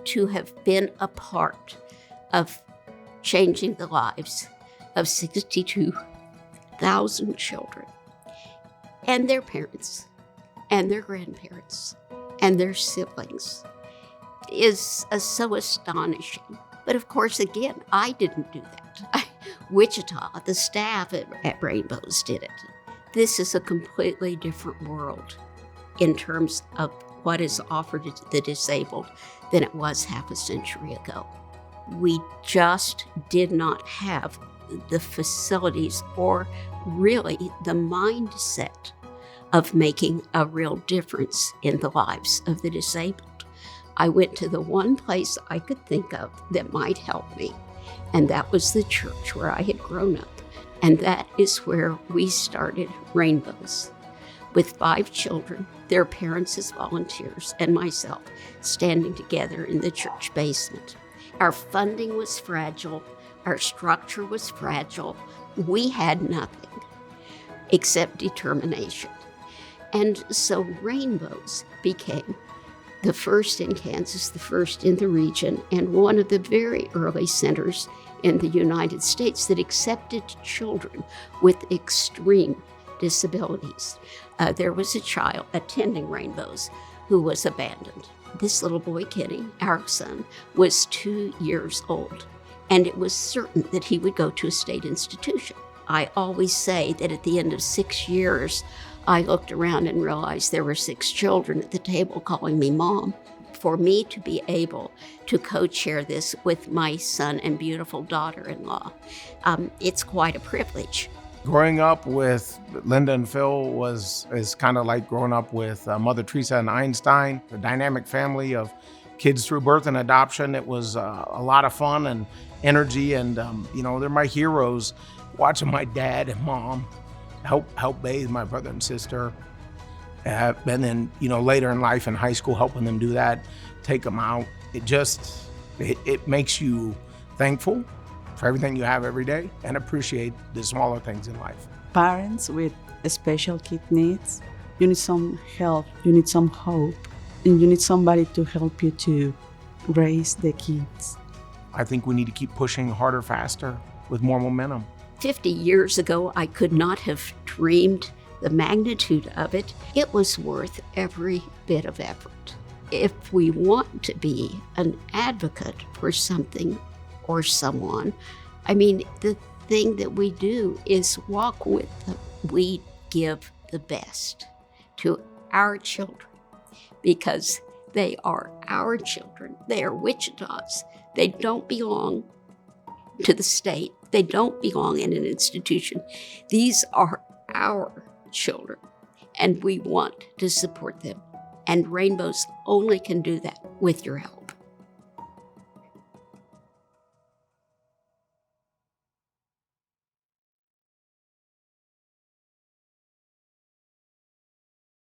to have been a part of changing the lives of 62,000 children and their parents and their grandparents and their siblings is so astonishing. But of course, again, I didn't do that. Wichita, the staff at Rainbows did it. This is a completely different world in terms of what is offered to the disabled than it was half a century ago. We just did not have the facilities or really the mindset of making a real difference in the lives of the disabled. I went to the one place I could think of that might help me, and that was the church where I had grown up. And that is where we started Rainbows, with 5 children, their parents as volunteers, and myself standing together in the church basement. Our funding was fragile. Our structure was fragile. We had nothing except determination. And so Rainbows became the first in Kansas, the first in the region, and one of the very early centers in the United States that accepted children with extreme disabilities. There was a child attending Rainbows who was abandoned. This little boy, Kenny, our son, was 2 years old, and it was certain that he would go to a state institution. I always say that at the end of 6 years, I looked around and realized there were 6 children at the table calling me mom. For me to be able to co-chair this with my son and beautiful daughter-in-law, it's quite a privilege. Growing up with Linda and Phil is kind of like growing up with Mother Teresa and Einstein, a dynamic family of kids through birth and adoption. It was a lot of fun and energy, and they're my heroes. Watching my dad and mom help bathe my brother and sister, and then later in life in high school helping them do that, take them out. It makes you thankful for everything you have every day and appreciate the smaller things in life. Parents with special kid needs, you need some help, you need some hope, and you need somebody to help you to raise the kids. I think we need to keep pushing harder, faster, with more momentum. 50 years ago, I could not have dreamed the magnitude of it. It was worth every bit of effort. If we want to be an advocate for something or someone, the thing that we do is walk with them. We give the best to our children because they are our children. They are Wichita's. They don't belong to the state. They don't belong in an institution. These are our children, and we want to support them. And Rainbows only can do that with your help.